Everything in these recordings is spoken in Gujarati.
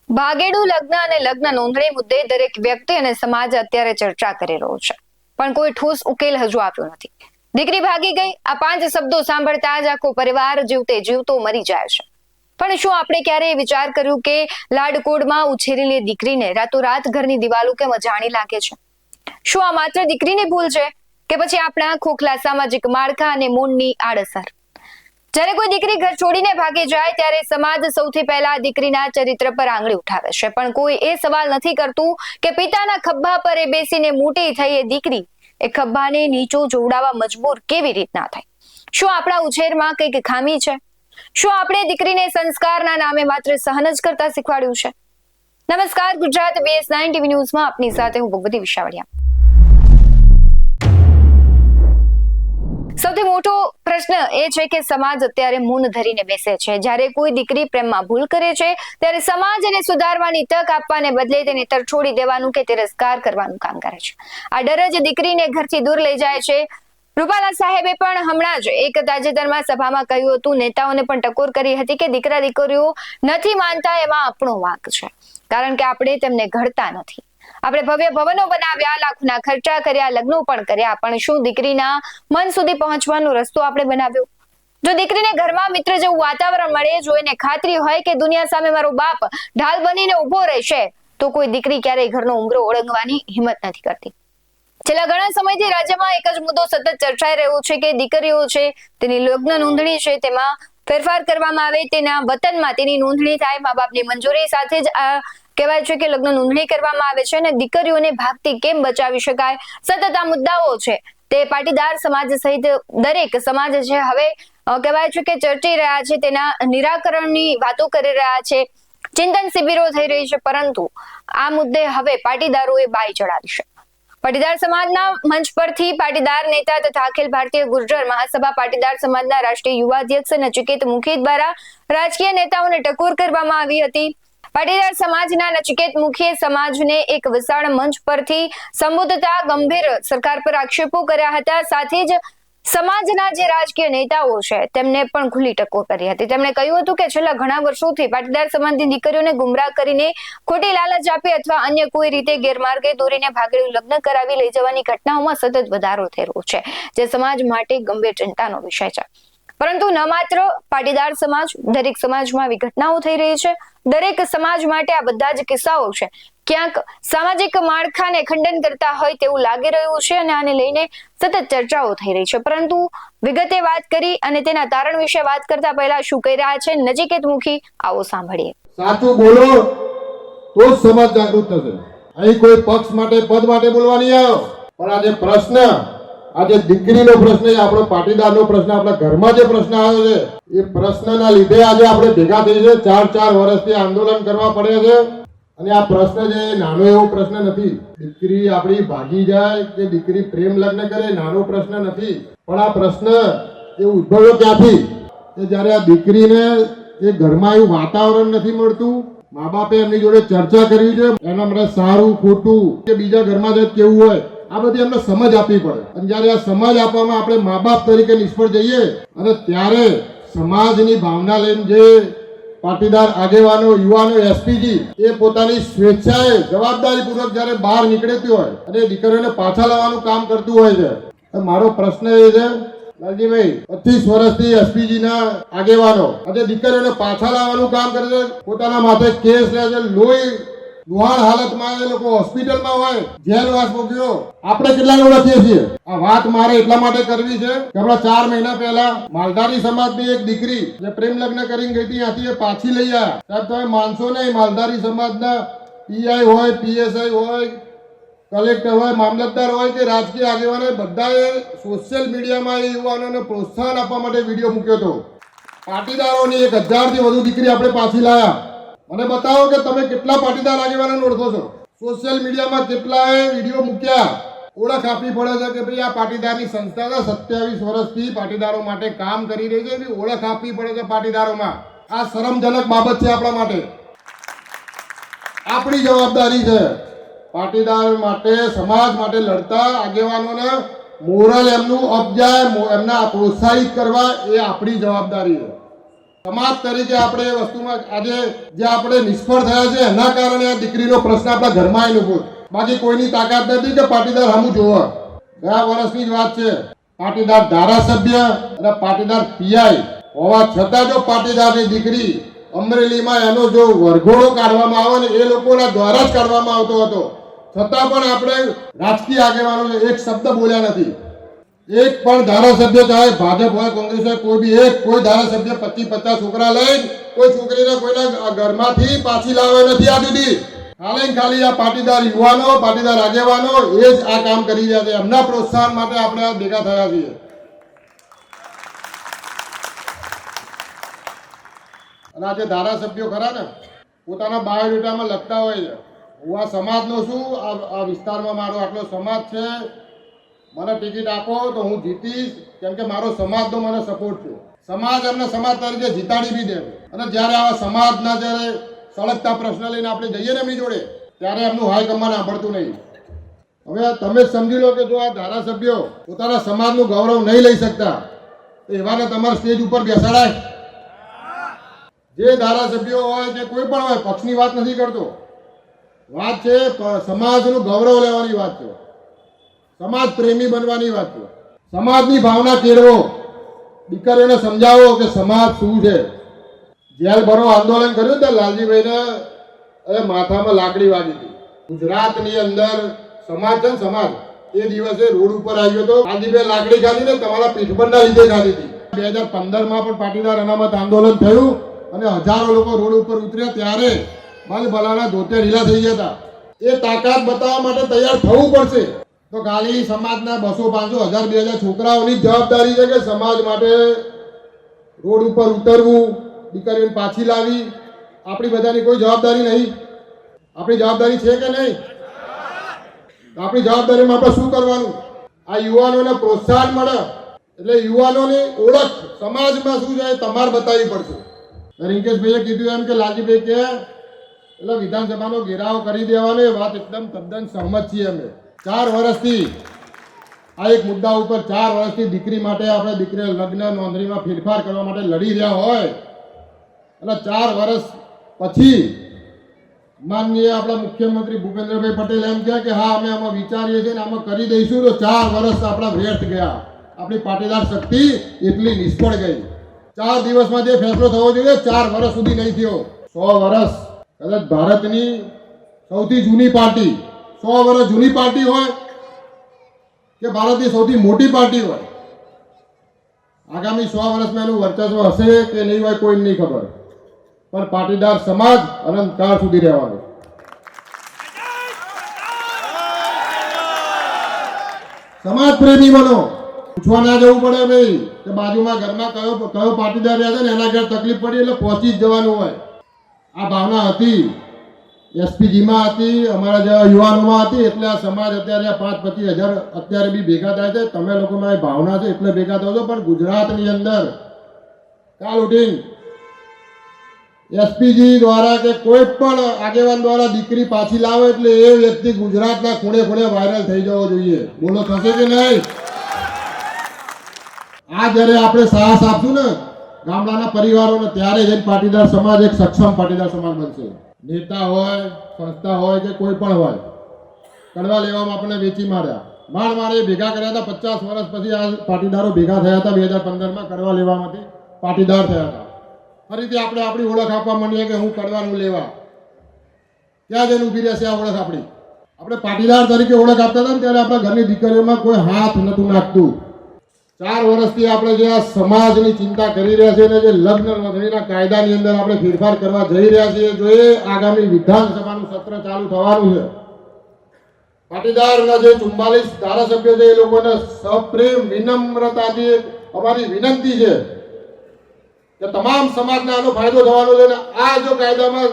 ભાગેડુ લગ્ન અને લગ્ન નોંધણી મુદ્દે દરેક વ્યક્તિ અને સમાજ અત્યારે ચર્ચા કરી રહ્યો છે, પણ કોઈ ઠોસ ઉકેલ હજુ આવ્યો નથી. દીકરી ભાગી ગઈ, આ 5 શબ્દો સાંભળતા જ આખો પરિવાર જીવતે જીવતો મરી જાય છે. પણ શું આપણે ક્યારેય વિચાર કર્યું કે લાડકોડમાં ઉછેરેલી દીકરીને રાતોરાત ઘરની દિવાલો કેમ અજાણી લાગે છે? શું આ માત્ર દીકરીની ભૂલ છે કે પછી આપણા ખોખલા સામાજિક માળખા અને મૂળની આડઅસર? જ્યારે કોઈ દીકરી ઘર છોડીને ભાગી જાય ત્યારે સમાજ સૌથી પહેલા દીકરીના ચરિત્ર પર આંગળી ઉઠાવે છે, પણ કોઈ એ સવાલ નથી કરતું કે પિતાના ખભા પર બેસીને મોટી થઈ એ દીકરી એ ખભાને નીચો જોડાવા મજબૂર કેવી રીતના થાય? શું આપણા ઉછેરમાં કંઈક ખામી છે? શું આપણે દીકરીને સંસ્કારના નામે માત્ર સહન જ કરતા શીખવાડ્યું છે? નમસ્કાર, ગુજરાત BS9 TV ન્યૂઝમાં આપની સાથે હું ભગવતી વિશાવડિયા. સૌથી મોટો પ્રશ્ન એ છે કે સમાજ અત્યારે મૌન ધરીને બેસે છે. જ્યારે કોઈ દીકરી પ્રેમમાં ભૂલ કરે છે ત્યારે સમાજ એને સુધારવાની તક આપવાને બદલે તેને તરછોડી દેવાનું કે તિરસ્કાર કરવાનું કામ કરે છે. આ ડર જ દીકરીને ઘરથી દૂર લઈ જાય છે. રૂપાલા સાહેબે પણ હમણાં જ એક તાજેતરમાં સભામાં કહ્યું હતું, નેતાઓને પણ ટકોર કરી હતી કે દીકરા દીકરીઓ નથી માનતા એમાં આપણો વાંક છે, કારણ કે આપણે તેમને ઘડતા નથી. આપણે ભવ્ય ભવનો બનાવ્યા, લાખોના ખર્ચા કર્યા, લગ્નો પણ કર્યા, પણ શું દીકરીના મન સુધી પહોંચવાનો રસ્તો આપણે બનાવ્યો? જો દીકરીને ઘરમાં મિત્ર જેવું વાતાવરણ મળે, જો એને ખાતરી હોય કે દુનિયા સામે મારો બાપ ઢાલ બનીને ઉભો રહેશે, તો કોઈ દીકરી ક્યારેય ઘરનો ઉંબરો ઓળંગવાની હિંમત નથી કરતી. છેલ્લા ઘણા સમયથી રાજ્યમાં એક જ મુદ્દો સતત ચર્ચાઈ રહ્યો છે કે દીકરીઓ છે તેની લગ્ન નોંધણી છે તેમાં ફેરફાર કરવામાં આવે, તેના વતનમાં તેની નોંધણી થાય, મા બાપની મંજૂરી સાથે જ આ કહેવાય છે કે લગ્ન નોંધણી કરવામાં આવે છે, અને દીકરીઓને ભાગતી કેમ બચાવી શકાય? સતત આ મુદ્દાઓ છે તે પાટીદાર સમાજ સહિત દરેક સમાજ છે હવે કહેવાય છે કે ચર્ચી રહ્યા છે, તેના નિરાકરણની વાતો કરી રહ્યા છે, ચિંતન શિબિરો થઈ રહી છે, પરંતુ આ મુદ્દે હવે પાટીદારોએ બાઈ ચડાવી છે. પાટીદાર સમાજના મંચ પરથી પાટીદાર નેતા તથા અખિલ ભારતીય ગુર્જર મહાસભા પાટીદાર સમાજના રાષ્ટ્રીય યુવા અધ્યક્ષ નચિકેત મુખી દ્વારા રાજકીય નેતાઓને ટકોર કરવામાં આવી હતી. પાટીદાર સમાજના નચિકેત મુખીએ સમાજને એક વિશાળ મંચ પરથી સંબોધતા ગંભીર સરકાર પર આક્ષેપો કર્યા હતા. સાથે જ સમાજના જે રાજકીય નેતાઓ છે તેમને પણ ખુલ્લી ટકોર કરી હતી. તેમણે કહ્યું હતું કે છેલ્લા ઘણા વર્ષોથી પાટીદાર સમાજની દીકરીઓને ગુમરાહ કરીને ખોટી લાલચ આપી અથવા અન્ય કોઈ રીતે ગેરમાર્ગે દોરીને ભાગેડુ લગ્ન કરાવી લઈ જવાની ઘટનાઓમાં સતત વધારો થઈ રહ્યો છે, જે સમાજ માટે ગંભીર ચિંતાનો વિષય છે. પરંતુ ન માત્ર પાટીદાર સમાજ, દરેક સમાજમાં આવી ઘટનાઓ થઈ રહી છે. દરેક સમાજ માટે આ બધા જ કિસ્સાઓ છે ક્યાંક સામાજિક માળખાને ખંડન કરતા હોય તેવું લાગી રહ્યું છે, અને આને લઈને સતત ચર્ચાઓ થઈ રહી છે. પરંતુ વિગતે વાત કરી અને તેના તારણ વિશે વાત કરતા પહેલા શું કહી રહ્યા છે નચિકેત મુખી, આવો સાંભળીએ. સાચું બોલો તો જ સમાજ જાગૃત થશે. અહીં કોઈ પક્ષ માટે પદ માટે બોલવા નહીં આવ્યો, પણ આજે પ્રશ્ન, આજે દીકરીનો પ્રશ્ન, આપણો પાટીદારનો પ્રશ્ન, આપણા ઘરમાં જે પ્રશ્ન આવ્યો છે એ પ્રશ્નના લીધે આજે આપણે ભેગા થઈ છે. 4 વર્ષથી આંદોલન કરવા પડે છે, અને આ પ્રશ્ન જે નાનો એવો પ્રશ્ન નથી. દીકરી આપણી ભાગી જાય કે દીકરી પ્રેમ લગ્ન કરે, નાનો પ્રશ્ન નથી. પણ આ પ્રશ્ન એ ઉદ્ભવ્યો ક્યાંથી કે જ્યારે આ દીકરીને એ ઘરમાં એવું વાતાવરણ નથી મળતું, મા બાપે એમની જોડે ચર્ચા કરવી છે, એના માટે સારું ખોટું કે બીજા ઘરમાં જાય કેવું હોય, આ બધી એમને સમજ આપવી પડે. અને જ્યારે આ સમજ આપવામાં આપણે મા બાપ તરીકે નિષ્ફળ જઈએ, અને ત્યારે સમાજની ભાવના લઈને જે પાટીદાર આગેવાનો, યુવાનો, એસપીજી એ પોતાની સ્વેચ્છાએ જવાબદારીપૂર્વક જ્યારે બહાર નીકળતી હોય અને દીકરીઓને પાછા લાવવાનું કામ કરતું હોય છે. મારો પ્રશ્ન એ છે લાલજીભાઈ, 25 વર્ષથી એસપીજી ના આગેવાનો આજે દીકરીઓને પાછા લાવવાનું કામ કરે છે, પોતાના માથે કેસ લે છે, લુહાણ હાલતમાં એ લોકો હોસ્પિટલમાં હોય, જેલવાસ ભોગવ્યો. આપણે કેટલાને ઓળખીએ છીએ? આ વાત મારે એટલા માટે કરવી છે કે હમણાં 4 મહિના પહેલા માલધારી સમાજની એક દીકરી જે પ્રેમ લગ્ન કરીને ગઈ હતી, ત્યાંથી એ પાછી લઈ આવ્યા. સાહેબ તમે માનશો નહીં, માલધારી સમાજના પીઆઈ હોય, પીએસઆઈ હોય, કલેક્ટર હોય, મામલતદાર હોય કે રાજકીય આગેવાનો, બધાએ સોશિયલ મીડિયામાં એ યુવાનોને પ્રોત્સાહન આપવા માટે વિડીયો મૂક્યો હતો. પાટીદારોની 1000 થી વધુ દીકરી આપણે પાછી લાયા. મને બતાવો કે તમે કેટલા પાટીદાર આગેવાનોને ઓળખો છો? સોશિયલ મીડિયામાં કેટલાએ વિડીયો મૂક્યા. ઓળખ આપવી પડે છે કે ભાઈ આ પાટીદારની સંસ્થા છે, 27 વર્ષથી પાટીદારો માટે કામ કરી રહી છે, એવી ઓળખ આપવી પડે છે પાટીદારોમાં. આ શરમજનક બાબત છે આપણા માટે. આપણી જવાબદારી છે પાટીદાર માટે, સમાજ માટે લડતા આગેવાનોને મોરલ એમનું અપ જાય, એમના પ્રોત્સાહિત કરવા, એ આપણી જવાબદારી છે. સમાજ તરીકે આપણે એ વસ્તુમાં આજે જે આપણે નિષ્ફળ થયા છે એના કારણે આ દીકરીનો પ્રશ્ન આપણા ઘરમાં આવીને ઉભો. બાકી કોઈની તાકાત નથી કે પાટીદાર સામું જોવા. ગયા વર્ષની જ વાત છે, પાટીદાર ધારાસભ્ય અને પાટીદાર પીઆઈ હોવા છતાં જો પાટીદારની દીકરી અમરેલીમાં એનો જો વરઘોડો કાઢવામાં આવે ને એ લોકોના દ્વારા જ કાઢવામાં આવતો હતો, છતાં પણ આપણે રાજકીય આગેવાનો એક શબ્દ બોલ્યા નથી. એક પણ ધારાસભ્ય, ચાહે ભાજપ હોય કોંગ્રેસ હોય, કોઈ ધારાસભ્ય 25-50 છોકરા લઈ કોઈ છોકરીને કોઈના ઘરમાંથી પાછી લાવે નથી આ સુધી. ખાલી આ પાટીદાર યુવાનો, પાટીદાર આગેવાનો એ જ આ કામ કરી રહ્યા છે. એમના પ્રોત્સાહન માટે આપણે આ ભેગા થયા છીએ. અને આ જે ધારાસભ્યો ખરા ને પોતાના બાયોડેટામાં લખતા હોય છે, હું આ સમાજનો છું, આ વિસ્તારમાં મારો આટલો સમાજ છે, મને ટિકિટ આપો તો હું જીતીશ, કેમ કે મારો સમાજનો મને સપોર્ટ છે. સમાજ એમને સમાજ તરીકે જીતાડી બી દે. અને જ્યારે આવા સમાજના જ્યારે સળગતા પ્રશ્ન લઈને આપણે જઈએ ને એમની જોડે, ત્યારે એમનું હાઈકમાન્ડ સાંભળતું નહીં. હવે તમે સમજી લો કે જો આ ધારાસભ્યો પોતાના સમાજનું ગૌરવ નહીં લઈ શકતા તો એવાને તમારા સ્ટેજ ઉપર બેસાડાય. જે ધારાસભ્યો હોય કે કોઈ પણ હોય, પક્ષની વાત નથી કરતો, વાત છે સમાજનું ગૌરવ લેવાની વાત છે, સમાજ પ્રેમી બનવાની વાત છે. સમાજની ભાવના કેળવો, દીકરીઓને સમજાવો કે સમાજ શું છે. જેલ ભરો આંદોલન કર્યું તો લાલજીભાઈને માથામાં લાકડી વાગી હતી. ગુજરાતની અંદર સમાજ છે ને, સમાજ એ દિવસે રોડ ઉપર આવ્યો હતો, લાલજીભાઈ લાકડી ખાધી ને તમારા પીઠબંધના લીધે ખાધી હતી. 2015માં પણ પાટીદાર અનામત આંદોલન થયું અને હજારો લોકો રોડ ઉપર ઉતર્યા, ત્યારે મારી ભલાના ધોતે ઢીલા થઈ ગયા હતા. એ તાકાત બતાવવા માટે તૈયાર થવું પડશે. તો ખાલી સમાજના 200, 500, 1000, 2000 છોકરાઓની જવાબદારી છે કે સમાજ માટે રોડ ઉપર ઉતરવું, દીકરીઓને પાછી લાવી. આપણી બધાની કોઈ જવાબદારી નહીં. આપણી જવાબદારી છે કે નહીં? આપણી જવાબદારીમાં આપણે શું કરવાનું? આ યુવાનોને પ્રોત્સાહન મળે એટલે યુવાનોની ઓળખ સમાજમાં શું છે તમારે બતાવવી પડશે. રિંકેશભાઈએ કીધું એમ કે લાલજીભાઈ કે એટલે વિધાનસભાનો ઘેરાવ કરી દેવાનો, એ વાત એકદમ તદ્દન સહમત છીએ અમે. 4 વર્ષથી આ એક મુદ્દા ઉપર 4 વર્ષથી દીકરી માટે આપણે દીકરી લગ્ન નોંધણીમાં ફેરફાર કરવા માટે લડી રહ્યા હોય, એટલે 4 વર્ષ પછી માનનીય આપણા મુખ્યમંત્રી ભૂપેન્દ્રભાઈ પટેલ એમ કહે કે હા અમે આમાં વિચારીએ છીએ ને આમાં કરી દઈશું, તો 4 વર્ષ આપણા વ્યર્થ ગયા. આપણી પાટીદાર શક્તિ એટલી નિષ્ફળ ગઈ. 4 દિવસમાં જે ફેસલો થવો જોઈએ 4 વર્ષ સુધી નહીં થયો. 100 વર્ષ કદાચ ભારતની સૌથી જૂની પાર્ટી, 100 વર્ષ જૂની પાર્ટી હોય કે ભારતની સૌથી મોટી પાર્ટી હોય, આગામી 100 વર્ષમાં એનું વર્ચસ્વ હશે કે નહીં હોય કોઈ નહીં ખબર, પણ પાટીદાર સમાજ અનંતકાળ સુધી રહેવાનો. સમાજ પ્રેમી બનો. પૂછવા ના જવું પડે ભાઈ કે બાજુમાં ઘરમાં કયો પાટીદાર રહે છે ને એના ઘર તકલીફ પડી એટલે પહોંચી જ જવાનું હોય. આ ભાવના હતી એસપીજીમાં હતી, અમારા જેવા યુવાનોમાં હતી, એટલે આ સમાજ અત્યારે 5-25 હજાર અત્યારે બી ભેગા થાય છે. તમે લોકોમાં એ ભાવના છે એટલે ભેગા થયો છો. પણ ગુજરાતની અંદર કાલ ઉઠીને એસપીજી દ્વારા કે કોઈ પણ આગેવાન દ્વારા દીકરી પાછી લાવે એટલે એ વ્યક્તિ ગુજરાતના ખૂણે ખૂણે વાયરલ થઈ જવો જોઈએ. બોલો થશે કે નહીં? આ જ્યારે આપણે સાહસ આપશું ને ગામડાના પરિવારોને, ત્યારે જ પાટીદાર સમાજ એક સક્ષમ પાટીદાર સમાજ બનશે. નેતા હોય, સંસ્થા હોય કે કોઈ પણ હોય, કડવા લેવામાં આપણને વેચી માર્યા, મારે ભેગા કર્યા હતા. 50 વર્ષ પછી આ પાટીદારો ભેગા થયા હતા. 2015માં કડવા લેવામાંથી પાટીદાર થયા હતા. ફરીથી આપણે આપણી ઓળખ આપવા માંડીએ કે હું કડવાનું લેવા. ક્યાં જઈને ઊભી રહેશે આ ઓળખ આપણી? આપણે પાટીદાર તરીકે ઓળખ આપતા હતા ને ત્યારે આપણા ઘરની દીકરીઓમાં કોઈ હાથ નતું નાખતું. 4 વર્ષથી આપણે જે આ સમાજની ચિંતા કરી રહ્યા છીએ અને જે લગ્ન નોંધણીના કાયદાની અંદર આપણે ફેરફાર કરવા જઈ રહ્યા છીએ, જો એ આગામી વિધાનસભાનું સત્ર ચાલુ થવાનું છે, પાટીદારના જે 44 ધારાસભ્યો છે એ લોકોને સપ્રેમ વિનમ્રતાથી અમારી વિનંતી છે કે તમામ સમાજને આનો ફાયદો થવાનો છે. અને આ જો કાયદામાં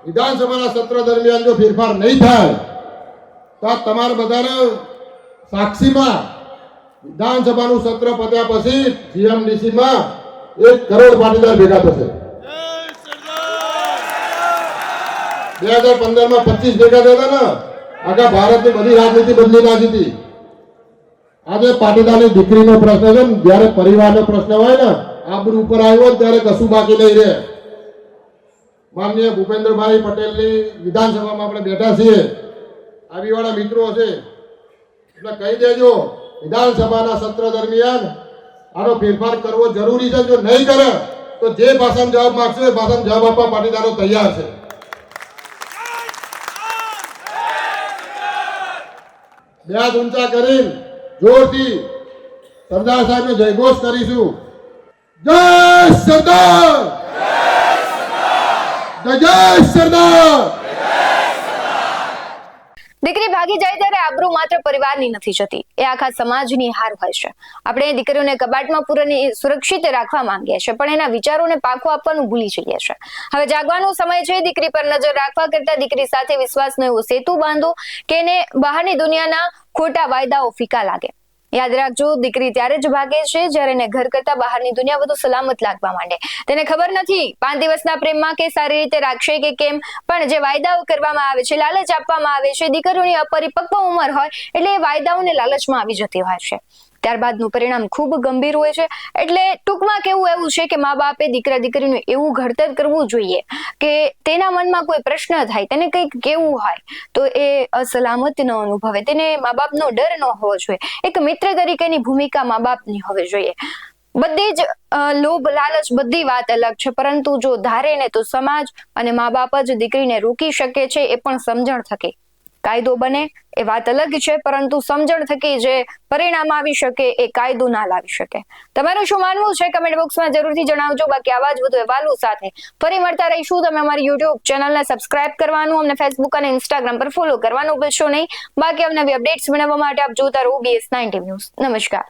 વિધાનસભાના સત્ર દરમિયાન જો ફેરફાર નહીં થાય તો આ તમારા બધાને સાક્ષીમાં વિધાનસભાનું સત્ર પત્યા પછી જીએમડીસીમાં 1 કરોડ પાટીદાર ભેગા થશે. 2015માં 25 ભેગા થયા ને, આખા ભારતની બધી રાજનીતિ બદલી નાખી હતી. આજે પાટીદારની દીકરીનો પ્રશ્ન છે ને, જ્યારે પરિવારનો પ્રશ્ન હોય ને આબરૂ ઉપર આવ્યો ને ત્યારે કશું બાકી નહીં રહે. માનનીય ભૂપેન્દ્રભાઈ પટેલની વિધાનસભામાં આપણે બેઠા છીએ, આવીવાળા મિત્રો છે એટલે કહી દેજો વિધાનસભાના સત્ર દરમિયાન આનો ફેરફાર કરવો જરૂરી છે. જો નહીં કરે તો જે ભાષામાં જવાબ માંગશો એ ભાષામાં જવાબ આપવા પાટીદારો તૈયાર છે. બે હાથ ઊંચા કરીને જોરથી સરદાર સાહેબને જયઘોષ કરીશું. જય સરદાર, જય સરદાર. દીકરી ભાગી જાય ત્યારે આબરૂ માત્ર પરિવારની નથી જતી, એ આખા સમાજની હાર હોય છે. આપણે દીકરીઓને કબાટમાં પૂરીને સુરક્ષિત રાખવા માંગીએ છીએ, પણ એના વિચારોને પાખો આપવાનું ભૂલી જઈએ છીએ. હવે જાગવાનો સમય છે. દીકરી પર નજર રાખવા કરતા દીકરી સાથે વિશ્વાસનો એવો સેતુ બાંધો કે એને બહારની દુનિયાના ખોટા વાયદાઓ ફીકા લાગે. યાદ રાખજો, દીકરી ત્યારે જ ભાગે છે જ્યારે એને ઘર કરતા બહારની દુનિયા વધુ સલામત લાગવા માંડે. તેને ખબર નથી 5 દિવસના પ્રેમમાં કે સારી રીતે રાખશે કે કેમ, પણ જે વાયદાઓ કરવામાં આવે છે, લાલચ આપવામાં આવે છે, દીકરીઓની અપરિપક્વ ઉંમર હોય એટલે એ વાયદાઓને લાલચમાં આવી જતી હોય છે. ત્યારબાદનું પરિણામ ખૂબ ગંભીર હોય છે. એટલે ટૂંકમાં કેવું એવું છે કે મા બાપે દીકરા દીકરીનું એવું ઘડતર કરવું જોઈએ કે તેના મનમાં કોઈ પ્રશ્ન થાય, તેને કંઈક કેવું હોય તો એ અસલામત ન અનુભવે, તેને મા બાપનો ડર ન હોવો જોઈએ. એક મિત્ર તરીકેની ભૂમિકા મા બાપની હોવી જોઈએ. બધી જ લોભ લાલચ બધી વાત અલગ છે, પરંતુ જો ધારે ને તો સમાજ અને મા બાપ જ દીકરીને રોકી શકે છે, એ પણ સમજણ થકી. કાયદો બને એ વાત અલગ છે, પરંતુ સમજણ થકી જે પરિણામ આવી શકે એ કાયદો ના લાવી શકે. તમારું શું માનવું છે કમેન્ટ બોક્સમાં જરૂરથી જણાવજો. બાકી આવા જ વધુ અહેવાલો સાથે ફરી મળતા રહીશું. તમે અમારી યુટ્યુબ ચેનલને સબસ્ક્રાઇબ કરવાનું, અમને ફેસબુક અને ઇન્સ્ટાગ્રામ પર ફોલો કરવાનું ભૂલશો નહીં. બાકી અવનવી અપડેટ્સ મેળવવા માટે આપ જોતા રહો BS19 ન્યૂઝ. નમસ્કાર.